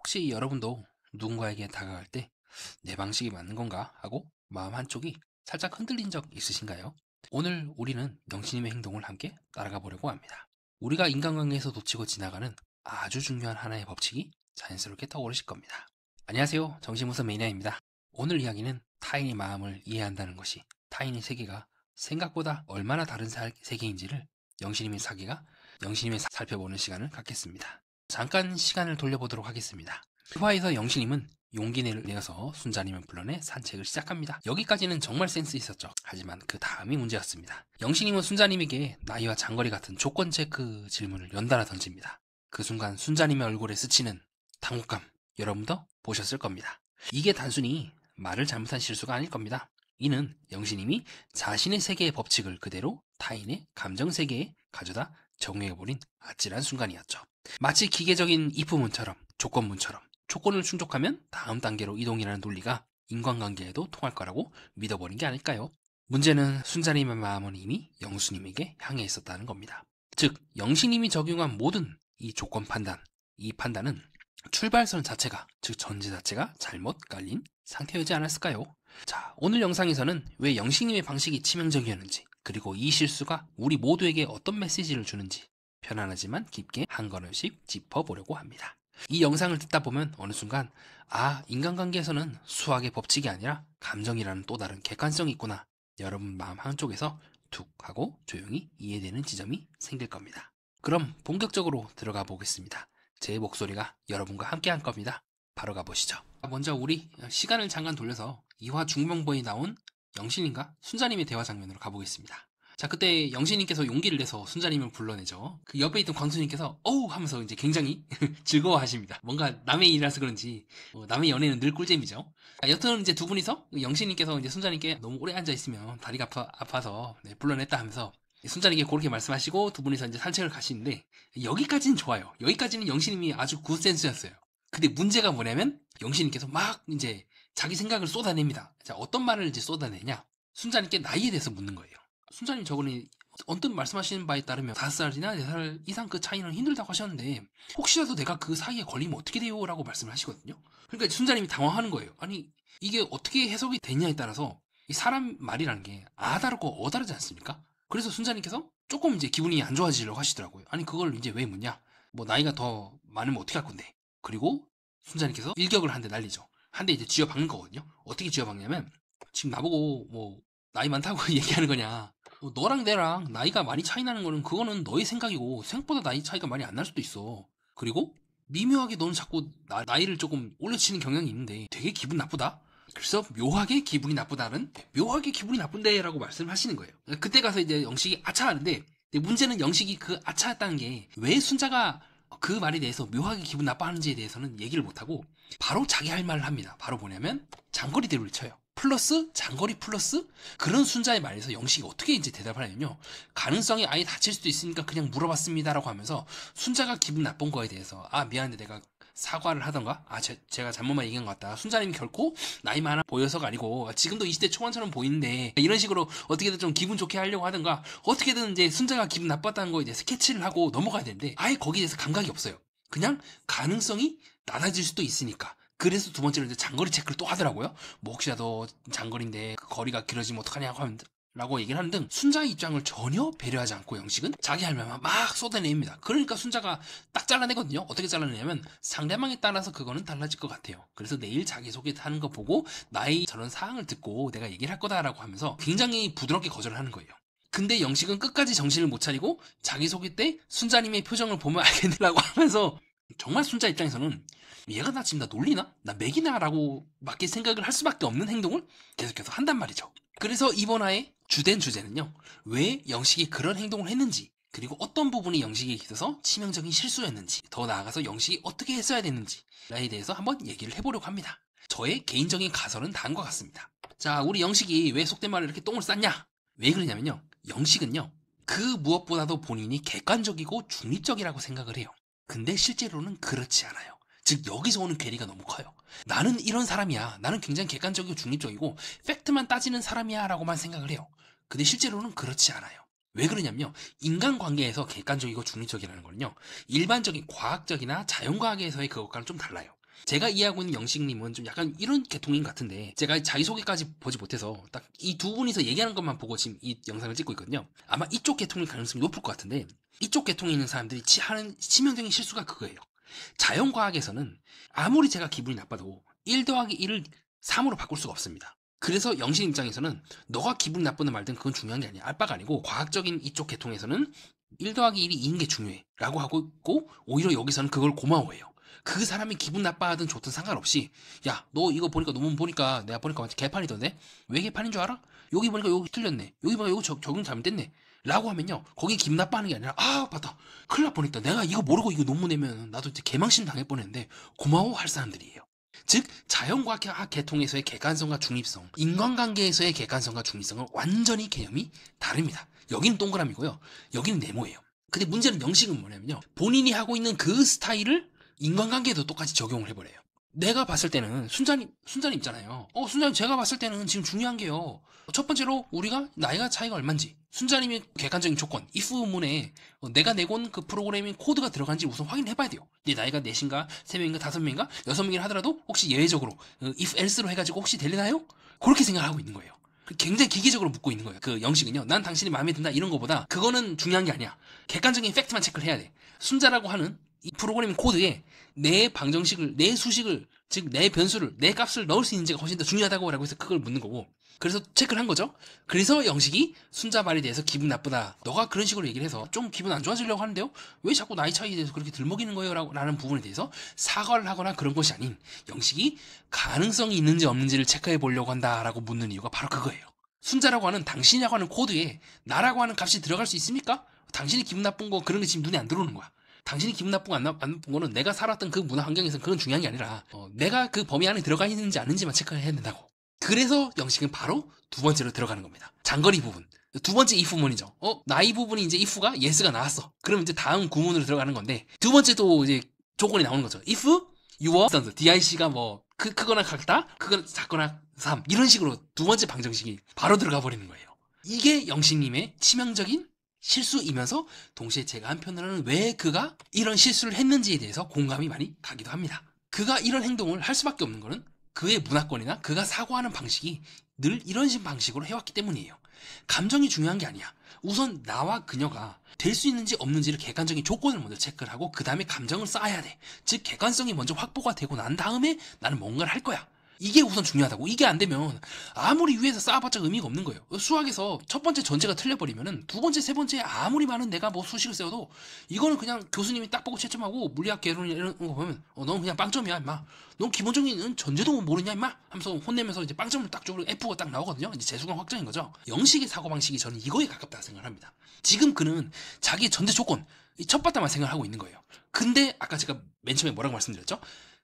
혹시 여러분도 누군가에게 다가갈 때 내 방식이 맞는 건가 하고 마음 한쪽이 살짝 흔들린 적 있으신가요? 오늘 우리는 영신님의 행동을 함께 따라가 보려고 합니다. 우리가 인간관계에서 놓치고 지나가는 아주 중요한 하나의 법칙이 자연스럽게 떠오르실 겁니다. 안녕하세요. 정신무서 매니아입니다. 오늘 이야기는 타인의 마음을 이해한다는 것이 타인의 세계가 생각보다 얼마나 다른 세계인지를 영신님의 살펴보는 시간을 갖겠습니다. 잠깐 시간을 돌려보도록 하겠습니다. 화에서 영신님은 용기를 내어서 순자님을 불러내 산책을 시작합니다. 여기까지는 정말 센스 있었죠. 하지만 그 다음이 문제였습니다. 영신님은 순자님에게 나이와 장거리 같은 조건 체크 질문을 연달아 던집니다. 그 순간 순자님의 얼굴에 스치는 당혹감, 여러분도 보셨을 겁니다. 이게 단순히 말을 잘못한 실수가 아닐 겁니다. 이는 영신님이 자신의 세계의 법칙을 그대로 타인의 감정 세계에 가져다 적용해버린 아찔한 순간이었죠. 마치 기계적인 if문처럼, 조건문처럼 조건을 충족하면 다음 단계로 이동이라는 논리가 인간관계에도 통할 거라고 믿어버린 게 아닐까요? 문제는 순자님의 마음은 이미 영수님에게 향해 있었다는 겁니다. 즉, 영신님이 적용한 모든 이 조건 판단, 이 판단은 출발선 자체가, 즉 전제 자체가 잘못 깔린 상태이지 않았을까요? 자, 오늘 영상에서는 왜 영신님의 방식이 치명적이었는지, 그리고 이 실수가 우리 모두에게 어떤 메시지를 주는지 편안하지만 깊게 한 걸음씩 짚어보려고 합니다. 이 영상을 듣다 보면 어느 순간 인간관계에서는 수학의 법칙이 아니라 감정이라는 또 다른 객관성이 있구나, 여러분 마음 한쪽에서 툭 하고 조용히 이해되는 지점이 생길 겁니다. 그럼 본격적으로 들어가 보겠습니다. 제 목소리가 여러분과 함께 할 겁니다. 바로 가보시죠. 먼저 우리 시간을 잠깐 돌려서 2화 중반부에 나온 영신님과 순자님의 대화 장면으로 가보겠습니다. 자, 그때 영신님께서 용기를 내서 순자님을 불러내죠. 그 옆에 있던 광수님께서 어우 하면서 이제 굉장히 즐거워하십니다. 뭔가 남의 일이라서 그런지 남의 연애는 늘 꿀잼이죠. 여튼 이제 두 분이서 영신님께서 이제 순자님께 너무 오래 앉아 있으면 다리가 아파서 불러냈다 하면서 순자님께 그렇게 말씀하시고 두 분이서 이제 산책을 가시는데, 여기까지는 좋아요. 여기까지는 영신님이 아주 굿센스였어요. 근데 문제가 뭐냐면 영신님께서 막 이제 자기 생각을 쏟아냅니다. 자, 어떤 말을 이제 쏟아내냐? 순자님께 나이에 대해서 묻는 거예요. 순자님 저번에 언뜻 말씀하시는 바에 따르면 5살이나 4살 이상 그 차이는 힘들다고 하셨는데 혹시라도 내가 그 사이에 걸리면 어떻게 돼요? 라고 말씀을 하시거든요. 그러니까 순자님이 당황하는 거예요. 아니, 이게 어떻게 해석이 됐냐에 따라서 이 사람 말이라는 게 다르고 다르지 않습니까? 그래서 순자님께서 조금 이제 기분이 안 좋아지려고 하시더라고요. 아니, 그걸 이제 왜 묻냐? 뭐 나이가 더 많으면 어떻게 할 건데? 그리고 순자님께서 일격을 한 대 날리죠. 한 대 이제 쥐어박는 거거든요. 어떻게 쥐어박냐면, 지금 나보고 뭐 나이 많다고 얘기하는 거냐, 너랑 내랑 나이가 많이 차이 나는 거는 그거는 너의 생각이고 생각보다 나이 차이가 많이 안 날 수도 있어. 그리고 미묘하게 너는 자꾸 나이를 조금 올려치는 경향이 있는데 되게 기분 나쁘다. 그래서 묘하게 기분이 나쁘다는, 묘하게 기분이 나쁜데 라고 말씀을 하시는 거예요. 그때 가서 이제 영식이 아차 하는데, 문제는 영식이 그 아차했다는 게 왜 순자가 그 말에 대해서 묘하게 기분 나빠하는지에 대해서는 얘기를 못하고 바로 자기 할 말을 합니다. 바로 뭐냐면 장거리 대로를 쳐요. 플러스 장거리 플러스 그런 순자의 말에서 영식이 어떻게 이제 대답을 하냐면요, 가능성이 아예 닫힐 수도 있으니까 그냥 물어봤습니다라고 하면서 순자가 기분 나쁜 거에 대해서 미안한데 내가 사과를 하던가, 제가 잘못만 얘기한 것 같다, 순자님이 결코 나이 많아 보여서가 아니고 지금도 20대 초반처럼 보이는데, 이런 식으로 어떻게든 좀 기분 좋게 하려고 하던가, 어떻게든 이제 순자가 기분 나빴다는 거 이제 스케치를 하고 넘어가야 되는데 아예 거기에 대해서 감각이 없어요. 그냥 가능성이 낮아질 수도 있으니까. 그래서 두 번째로 이제 장거리 체크를 또 하더라고요. 뭐 혹시라도 장거리인데 그 거리가 길어지면 어떡하냐고 하면 라고 얘기를 하는 등 순자의 입장을 전혀 배려하지 않고 영식은 자기 할 말만 막 쏟아냅니다. 그러니까 순자가 딱 잘라내거든요. 어떻게 잘라내냐면 상대방에 따라서 그거는 달라질 것 같아요. 그래서 내일 자기소개 하는 거 보고 나의 저런 사항을 듣고 내가 얘기를 할 거다라고 하면서 굉장히 부드럽게 거절을 하는 거예요. 근데 영식은 끝까지 정신을 못 차리고 자기소개 때 순자님의 표정을 보면 알겠느라고 하면서, 정말 순자 입장에서는 얘가 나 지금 나 놀리나? 나 맥이나? 라고 맞게 생각을 할 수밖에 없는 행동을 계속해서 한단 말이죠. 그래서 이번 화의 주된 주제는요, 왜 영식이 그런 행동을 했는지, 그리고 어떤 부분이 영식에 있어서 치명적인 실수였는지, 더 나아가서 영식이 어떻게 했어야 됐는지에 대해서 한번 얘기를 해보려고 합니다. 저의 개인적인 가설은 다음과 같습니다. 자, 우리 영식이 왜 속된 말을 이렇게 똥을 쌌냐? 왜 그러냐면요, 영식은요 그 무엇보다도 본인이 객관적이고 중립적이라고 생각을 해요. 근데 실제로는 그렇지 않아요. 즉, 여기서 오는 괴리가 너무 커요. 나는 이런 사람이야, 나는 굉장히 객관적이고 중립적이고 팩트만 따지는 사람이야 라고만 생각을 해요. 근데 실제로는 그렇지 않아요. 왜 그러냐면요, 인간관계에서 객관적이고 중립적이라는 거는요 일반적인 과학적이나 자연과학에서의 그것과는 좀 달라요. 제가 이해하고 있는 영식님은 좀 약간 이런 계통인 것 같은데, 제가 자기소개까지 보지 못해서 딱 이 두 분이서 얘기하는 것만 보고 지금 이 영상을 찍고 있거든요. 아마 이쪽 계통일 가능성이 높을 것 같은데, 이쪽 계통에 있는 사람들이 하는 치명적인 실수가 그거예요. 자연과학에서는 아무리 제가 기분이 나빠도 1 더하기 1을 3으로 바꿀 수가 없습니다. 그래서 영신 입장에서는 너가 기분 나쁘든 말든 그건 중요한 게 아니야. 알바가 아니고, 과학적인 이쪽 계통에서는 1 더하기 1이 2인 게 중요해 라고 하고 있고, 오히려 여기서는 그걸 고마워해요. 그 사람이 기분 나빠하든 좋든 상관없이, 야, 너 이거 보니까 논문 보니까 내가 보니까 완전 개판이던데? 왜 개판인 줄 알아? 여기 보니까 여기 틀렸네. 여기 보니까 여기 적용 잘못됐네. 라고 하면요, 거기 기분 나빠하는 게 아니라, 아, 맞다, 큰일 날 뻔했다, 내가 이거 모르고 이거 논문 내면 나도 이제 개망신 당할 뻔했는데 고마워할 사람들이에요. 즉, 자연과학 계통에서의 객관성과 중립성, 인간관계에서의 객관성과 중립성은 완전히 개념이 다릅니다. 여기는 동그라미고요, 여기는 네모예요. 근데 문제는 영식은 뭐냐면요, 본인이 하고 있는 그 스타일을 인간관계에도 똑같이 적용을 해버려요. 내가 봤을 때는 순자님 있잖아요. 순자님, 제가 봤을 때는 지금 중요한 게요, 첫 번째로 우리가 나이가 차이가 얼만지, 순자님의 객관적인 조건, if문에 내가 내건 그 프로그래밍 코드가 들어간지 우선 확인해봐야 돼요. 내 나이가 4인가 3명인가 5명인가 6명이라 하더라도 혹시 예외적으로 if else로 해가지고 혹시 되려나요? 그렇게 생각하고 있는 거예요. 굉장히 기계적으로 묻고 있는 거예요. 그 영식은요, 난 당신이 마음에 든다 이런 거보다 그거는 중요한 게 아니야. 객관적인 팩트만 체크를 해야 돼. 순자라고 하는 이 프로그래밍 코드에 내 방정식을, 내 수식을, 즉 내 변수를, 내 값을 넣을 수 있는지가 훨씬 더 중요하다고 라고 해서 그걸 묻는 거고, 그래서 체크를 한 거죠. 그래서 영식이 순자 말에 대해서 기분 나쁘다, 너가 그런 식으로 얘기를 해서 좀 기분 안 좋아지려고 하는데요, 왜 자꾸 나이 차이에 대해서 그렇게 들먹이는 거예요? 라는 부분에 대해서 사과를 하거나 그런 것이 아닌, 영식이 가능성이 있는지 없는지를 체크해 보려고 한다라고 묻는 이유가 바로 그거예요. 순자라고 하는, 당신이라고 하는 코드에 나라고 하는 값이 들어갈 수 있습니까? 당신이 기분 나쁜 거 그런 게 지금 눈에 안 들어오는 거야. 당신이 기분 나쁜 거 안 나쁜 거는 내가 살았던 그 문화 환경에서 그건 중요한 게 아니라 내가 그 범위 안에 들어가 있는지 아닌지만 체크해야 된다고. 그래서 영식은 바로 두 번째로 들어가는 겁니다. 장거리 부분. 두 번째 if문이죠. 나이 부분이 이제 if가 yes가 나왔어. 그럼 이제 다음 구문으로 들어가는 건데, 두 번째 또 이제 조건이 나오는 거죠. if your sons, DIC가 뭐 크거나 같다, 크거나 작거나 3, 이런 식으로 두 번째 방정식이 바로 들어가 버리는 거예요. 이게 영식님의 치명적인 실수이면서 동시에 제가 한편으로는 왜 그가 이런 실수를 했는지에 대해서 공감이 많이 가기도 합니다. 그가 이런 행동을 할 수밖에 없는 거는 그의 문화권이나 그가 사고하는 방식이 늘 이런 식 방식으로 해왔기 때문이에요. 감정이 중요한 게 아니야. 우선 나와 그녀가 될 수 있는지 없는지를 객관적인 조건을 먼저 체크를 하고 그 다음에 감정을 쌓아야 돼. 즉 객관성이 먼저 확보가 되고 난 다음에 나는 뭔가를 할 거야. 이게 우선 중요하다고. 이게 안 되면 아무리 위에서 쌓아봤자 의미가 없는 거예요. 수학에서 첫 번째 전제가 틀려버리면은 두 번째, 세 번째 아무리 많은 내가 뭐 수식을 세워도 이거는 그냥 교수님이 딱 보고 채점하고 물리학 개론 이런 거 보면 넌 그냥 빵점이야 임마. 넌 기본적인 전제도 모르냐 임마 하면서 혼내면서 이제 빵점을 딱 주고 F가 딱 나오거든요. 이제 재수강 확정인 거죠. 영식의 사고방식이 저는 이거에 가깝다고 생각을 합니다. 지금 그는 자기의 전제 조건, 이 첫 바탕만 생각을 하고 있는 거예요. 근데 아까 제가 맨 처음에 뭐라고 말씀드렸죠?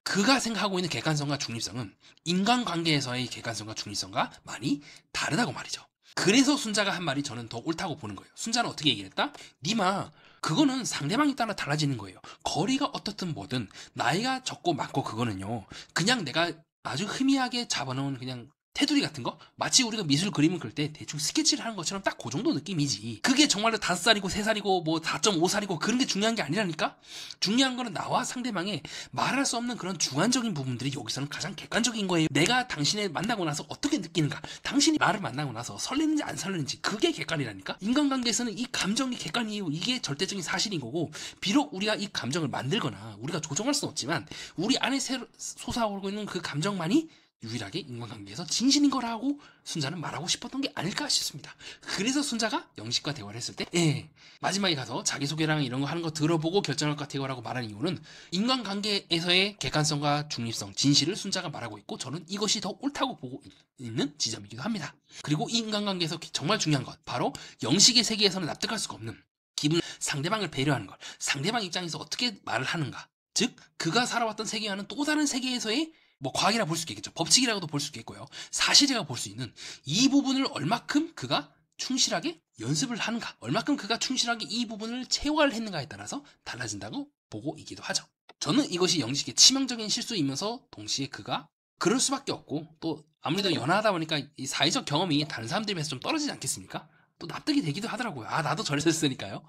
그가 생각하고 있는 객관성과 중립성은 인간관계에서의 객관성과 중립성과 많이 다르다고 말이죠. 그래서 순자가 한 말이 저는 더 옳다고 보는 거예요. 순자는 어떻게 얘기했다? 니마, 그거는 상대방에 따라 달라지는 거예요. 거리가 어떻든 뭐든 나이가 적고 많고 그거는요, 그냥 내가 아주 희미하게 잡아놓은 그냥 테두리 같은 거? 마치 우리가 미술 그림을 그릴 때 대충 스케치를 하는 것처럼 딱 그 정도 느낌이지. 그게 정말로 5살이고 3살이고 뭐 4.5살이고 그런 게 중요한 게 아니라니까? 중요한 거는 나와 상대방의 말할 수 없는 그런 주관적인 부분들이 여기서는 가장 객관적인 거예요. 내가 당신을 만나고 나서 어떻게 느끼는가? 당신이 나를 만나고 나서 설레는지 안 설레는지, 그게 객관이라니까? 인간관계에서는 이 감정이 객관이에요. 이게 절대적인 사실인 거고, 비록 우리가 이 감정을 만들거나 우리가 조정할 수는 없지만 우리 안에 솟아오르고 있는 그 감정만이 유일하게 인간관계에서 진실인 거라고 순자는 말하고 싶었던 게 아닐까 싶습니다. 그래서 순자가 영식과 대화를 했을 때 마지막에 가서 자기소개랑 이런 거 하는 거 들어보고 결정할 것 같아요 라고 말하는 이유는 인간관계에서의 객관성과 중립성, 진실을 순자가 말하고 있고, 저는 이것이 더 옳다고 보고 있는 지점이기도 합니다. 그리고 이 인간관계에서 정말 중요한 것, 바로 영식의 세계에서는 납득할 수가 없는 기분, 상대방을 배려하는 것, 상대방 입장에서 어떻게 말을 하는가, 즉 그가 살아왔던 세계와는 또 다른 세계에서의 뭐 과학이라 볼 수 있겠죠. 법칙이라고도 볼 수 있겠고요. 사실이라고 볼 수 있는 이 부분을 얼마큼 그가 충실하게 연습을 하는가, 얼마큼 그가 충실하게 이 부분을 체화를 했는가에 따라서 달라진다고 보고 있기도 하죠. 저는 이것이 영식의 치명적인 실수이면서 동시에 그가 그럴 수밖에 없고, 또 아무래도 연하다 보니까 이 사회적 경험이 다른 사람들에 비해서 좀 떨어지지 않겠습니까? 또 납득이 되기도 하더라고요. 아, 나도 저랬었으니까요.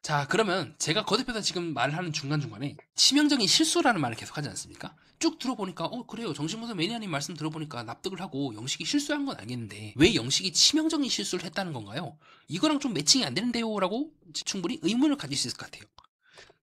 자, 그러면 제가 거듭해서 지금 말을 하는 중간중간에 치명적인 실수라는 말을 계속 하지 않습니까? 쭉 들어보니까 그래요. 정신분석 매니아님 말씀 들어보니까 납득을 하고 영식이 실수한 건 알겠는데 왜 영식이 치명적인 실수를 했다는 건가요? 이거랑 좀 매칭이 안 되는데요? 라고 충분히 의문을 가질 수 있을 것 같아요.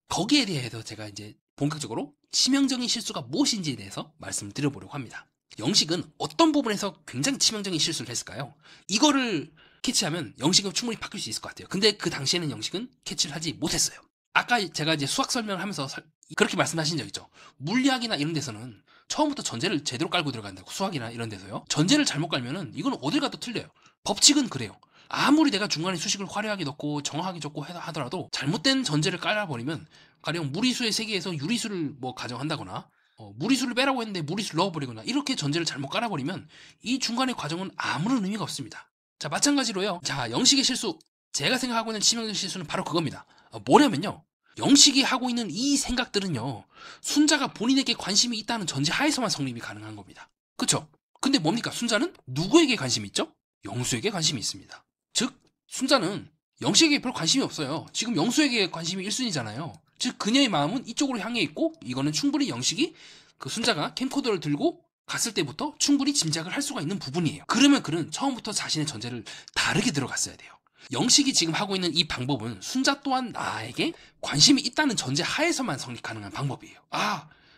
거기에 대해서 제가 이제 본격적으로 치명적인 실수가 무엇인지에 대해서 말씀을 드려보려고 합니다. 영식은 어떤 부분에서 굉장히 치명적인 실수를 했을까요? 이거를 캐치하면 영식은 충분히 바뀔 수 있을 것 같아요. 근데 그 당시에는 영식은 캐치를 하지 못했어요. 아까 제가 이제 수학 설명을 하면서 그렇게 말씀하신 적 있죠. 물리학이나 이런 데서는 처음부터 전제를 제대로 깔고 들어간다고. 수학이나 이런 데서요. 전제를 잘못 깔면은 이건 어딜 가도 틀려요. 법칙은 그래요. 아무리 내가 중간에 수식을 화려하게 넣고 정확하게 적고 하더라도 잘못된 전제를 깔아버리면 가령 무리수의 세계에서 유리수를 뭐 가정한다거나 무리수를 빼라고 했는데 무리수를 넣어버리거나 이렇게 전제를 잘못 깔아버리면 이 중간의 과정은 아무런 의미가 없습니다. 자, 마찬가지로요. 자, 영식의 실수. 제가 생각하고 있는 치명적인 실수는 바로 그겁니다. 뭐냐면요. 영식이 하고 있는 이 생각들은요. 순자가 본인에게 관심이 있다는 전제 하에서만 성립이 가능한 겁니다. 그쵸? 근데 뭡니까? 순자는 누구에게 관심이 있죠? 영수에게 관심이 있습니다. 즉, 순자는 영식에게 별 관심이 없어요. 지금 영수에게 관심이 1순위잖아요. 즉, 그녀의 마음은 이쪽으로 향해 있고 이거는 충분히 영식이 그 순자가 캠코더를 들고 갔을 때부터 충분히 짐작을 할 수가 있는 부분이에요. 그러면 그는 처음부터 자신의 전제를 다르게 들어갔어야 돼요. 영식이 지금 하고 있는 이 방법은 순자 또한 나에게 관심이 있다는 전제 하에서만 성립 가능한 방법이에요.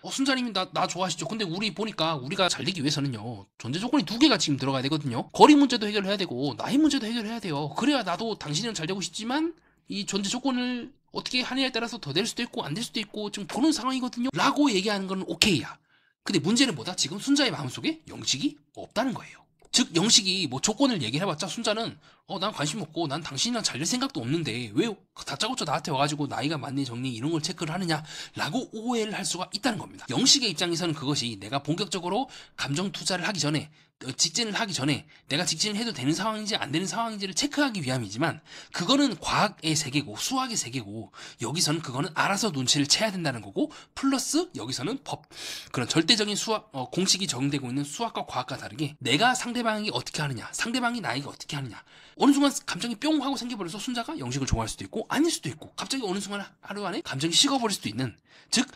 순자님이 나 좋아하시죠? 근데 우리 보니까 우리가 잘 되기 위해서는요. 전제 조건이 2개가 지금 들어가야 되거든요. 거리 문제도 해결해야 되고 나이 문제도 해결해야 돼요. 그래야 나도 당신이랑 잘 되고 싶지만 이 전제 조건을 어떻게 하느냐에 따라서 더 될 수도 있고 안 될 수도 있고 지금 보는 상황이거든요. 라고 얘기하는 건 오케이야. 근데 문제는 뭐다? 지금 순자의 마음속에 영식이 없다는 거예요. 즉 영식이 뭐 조건을 얘기해봤자 순자는 난 관심 없고 난 당신이랑 잘 될 생각도 없는데 왜 다짜고짜 나한테 와가지고 나이가 맞네 적네 이런 걸 체크를 하느냐 라고 오해를 할 수가 있다는 겁니다. 영식의 입장에서는 그것이 내가 본격적으로 감정 투자를 하기 전에 직진을 하기 전에 내가 직진을 해도 되는 상황인지 안 되는 상황인지를 체크하기 위함이지만 그거는 과학의 세계고 수학의 세계고 여기서는 그거는 알아서 눈치를 채야 된다는 거고 플러스 여기서는 그런 절대적인 수학 공식이 적용되고 있는 수학과 과학과 다르게 내가 상대방이 어떻게 하느냐 상대방이 나에게 어떻게 하느냐 어느 순간 감정이 뿅 하고 생겨버려서 순자가 영식을 좋아할 수도 있고 아닐 수도 있고 갑자기 어느 순간 하루 안에 감정이 식어버릴 수도 있는 즉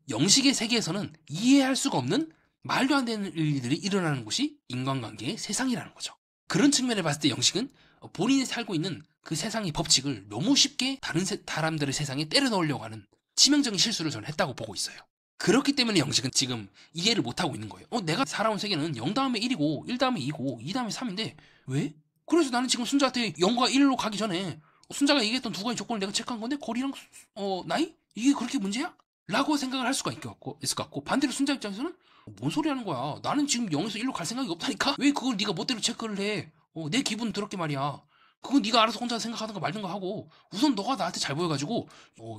영식의 세계에서는 이해할 수가 없는 말도 안 되는 일들이 일어나는 곳이 인간관계의 세상이라는 거죠. 그런 측면에 봤을 때 영식은 본인이 살고 있는 그 세상의 법칙을 너무 쉽게 다른 사람들의 세상에 때려 넣으려고 하는 치명적인 실수를 저는 했다고 보고 있어요. 그렇기 때문에 영식은 지금 이해를 못하고 있는 거예요. 내가 살아온 세계는 0 다음에 1이고 1 다음에 2고 2 다음에 3인데 왜? 그래서 나는 지금 순자한테 0과 1로 가기 전에 순자가 얘기했던 2가지 조건을 내가 체크한 건데 거리랑 나이? 이게 그렇게 문제야? 라고 생각을 할 수가 있을 것 같고 반대로 순자 입장에서는 뭔 소리 하는 거야? 나는 지금 0에서 1로 갈 생각이 없다니까? 왜 그걸 네가 멋대로 체크를 해? 내 기분 더럽게 말이야. 그건 네가 알아서 혼자 생각하든가 말든가 하고 우선 너가 나한테 잘 보여가지고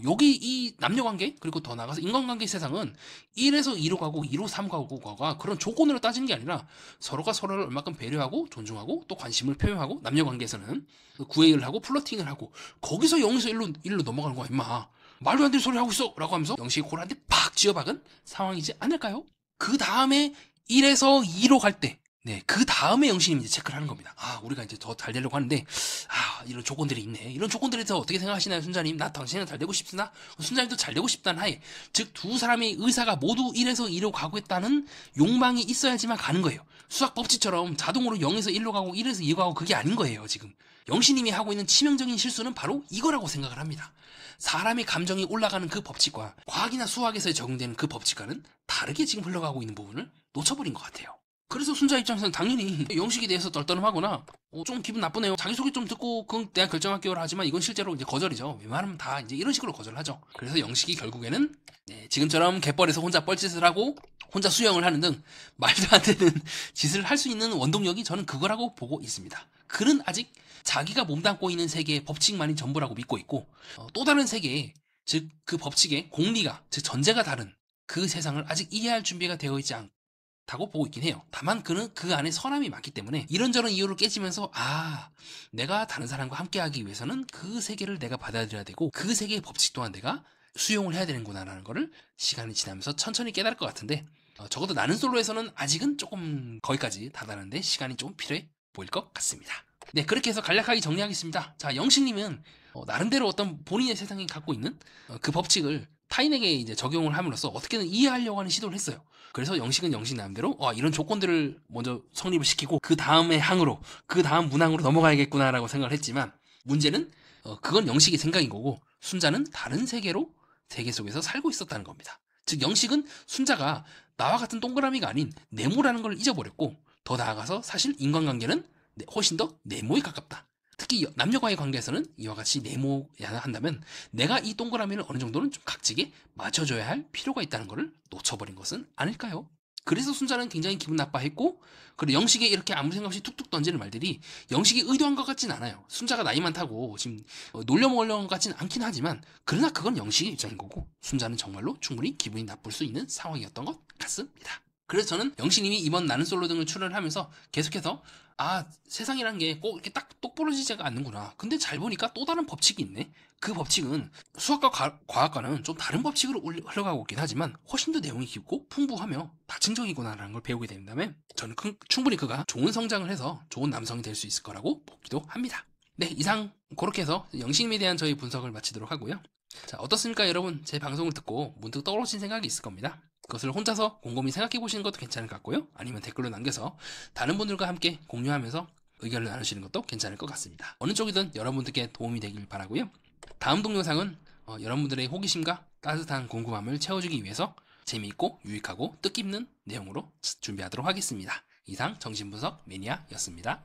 여기 이 남녀관계 그리고 더 나아가서 인간관계 세상은 1에서 2로 가고 2로 3 가고가 그런 조건으로 따지는 게 아니라 서로가 서로를 얼마큼 배려하고 존중하고 또 관심을 표현하고 남녀관계에서는 구애를 하고 플러팅을 하고 거기서 0에서 1로 넘어가는 거야 임마. 말도 안 되는 소리 하고 있어 라고 하면서 영식이 골 한 대 팍 쥐어박은 상황이지 않을까요? 그 다음에 1에서 2로 갈 때, 그 다음에 영신이 이제 체크를 하는 겁니다. 우리가 이제 더 잘 되려고 하는데, 이런 조건들이 있네. 이런 조건들에 대해서 어떻게 생각하시나요, 순자님? 나 당신이랑 잘 되고 싶으나? 순자님도 잘 되고 싶다는 하에, 즉, 두 사람의 의사가 모두 1에서 2로 가고 있다는 욕망이 있어야지만 가는 거예요. 수학 법칙처럼 자동으로 0에서 1로 가고 1에서 2로 가고 그게 아닌 거예요, 지금. 영신님이 하고 있는 치명적인 실수는 바로 이거라고 생각을 합니다. 사람의 감정이 올라가는 그 법칙과 과학이나 수학에서 적용되는 그 법칙과는 다르게 지금 흘러가고 있는 부분을 놓쳐버린 것 같아요. 그래서 순자 입장에서는 당연히 영식에 대해서 떨떠름하거나 좀 기분 나쁘네요. 자기소개 좀 듣고 그건 내가 결정할게요라 하지만 이건 실제로 이제 거절이죠. 웬만하면 다 이제 이런 식으로 거절하죠. 그래서 영식이 결국에는 지금처럼 갯벌에서 혼자 뻘짓을 하고 혼자 수영을 하는 등 말도 안 되는 짓을 할 수 있는 원동력이 저는 그거라고 보고 있습니다. 그는 아직 자기가 몸담고 있는 세계의 법칙만이 전부라고 믿고 있고 또 다른 세계에 즉 그 법칙의 공리가 즉 전제가 다른 그 세상을 아직 이해할 준비가 되어 있지 않다고 보고 있긴 해요. 다만 그는 그 안에 선함이 많기 때문에 이런저런 이유를 깨지면서 내가 다른 사람과 함께하기 위해서는 그 세계를 내가 받아들여야 되고 그 세계의 법칙 또한 내가 수용을 해야 되는구나 라는 거를 시간이 지나면서 천천히 깨달을 것 같은데 적어도 나는 솔로에서는 아직은 조금 거기까지 다다르는데 시간이 좀 필요해 보일 것 같습니다. 네, 그렇게 해서 간략하게 정리하겠습니다. 자, 영식님은 나름대로 어떤 본인의 세상에 갖고 있는 그 법칙을 타인에게 이제 적용을 함으로써 어떻게든 이해하려고 하는 시도를 했어요. 그래서 영식은 영식 나름대로 이런 조건들을 먼저 성립을 시키고 그 다음의 항으로, 그 다음 문항으로 넘어가야겠구나라고 생각을 했지만, 문제는 그건 영식의 생각인 거고 순자는 다른 세계로 세계 속에서 살고 있었다는 겁니다. 즉 영식은 순자가 나와 같은 동그라미가 아닌 네모라는 걸 잊어버렸고, 더 나아가서 사실 인간관계는 훨씬 더 네모에 가깝다. 특히 남녀과의 관계에서는 이와 같이 네모야 한다면 내가 이 동그라미를 어느 정도는 좀 각지게 맞춰줘야 할 필요가 있다는 것을 놓쳐버린 것은 아닐까요? 그래서 순자는 굉장히 기분 나빠했고, 그리고 영식에 이렇게 아무 생각 없이 툭툭 던지는 말들이 영식이 의도한 것 같진 않아요. 순자가 나이 많다고 지금 놀려먹으려는 것 같진 않긴 하지만, 그러나 그건 영식의 입장인 거고 순자는 정말로 충분히 기분이 나쁠 수 있는 상황이었던 것 같습니다. 그래서 저는 영식님이 이번 나는 솔로 등을 출연을 하면서 계속해서 세상이란 게 꼭 이렇게 딱 똑부러지지가 않는구나. 근데 잘 보니까 또 다른 법칙이 있네. 그 법칙은 수학과 과학과는 좀 다른 법칙으로 흘러가고 있긴 하지만 훨씬 더 내용이 깊고 풍부하며 다층적이구나라는 걸 배우게 된다면 저는 충분히 그가 좋은 성장을 해서 좋은 남성이 될 수 있을 거라고 보기도 합니다. 네, 이상 그렇게 해서 영식님에 대한 저희 분석을 마치도록 하고요. 자, 어떻습니까 여러분? 제 방송을 듣고 문득 떠오르신 생각이 있을 겁니다. 그것을 혼자서 곰곰이 생각해 보시는 것도 괜찮을 것 같고요. 아니면 댓글로 남겨서 다른 분들과 함께 공유하면서 의견을 나누시는 것도 괜찮을 것 같습니다. 어느 쪽이든 여러분들께 도움이 되길 바라고요. 다음 동영상은 여러분들의 호기심과 따뜻한 궁금함을 채워주기 위해서 재미있고 유익하고 뜻깊는 내용으로 준비하도록 하겠습니다. 이상 정신분석 매니아였습니다.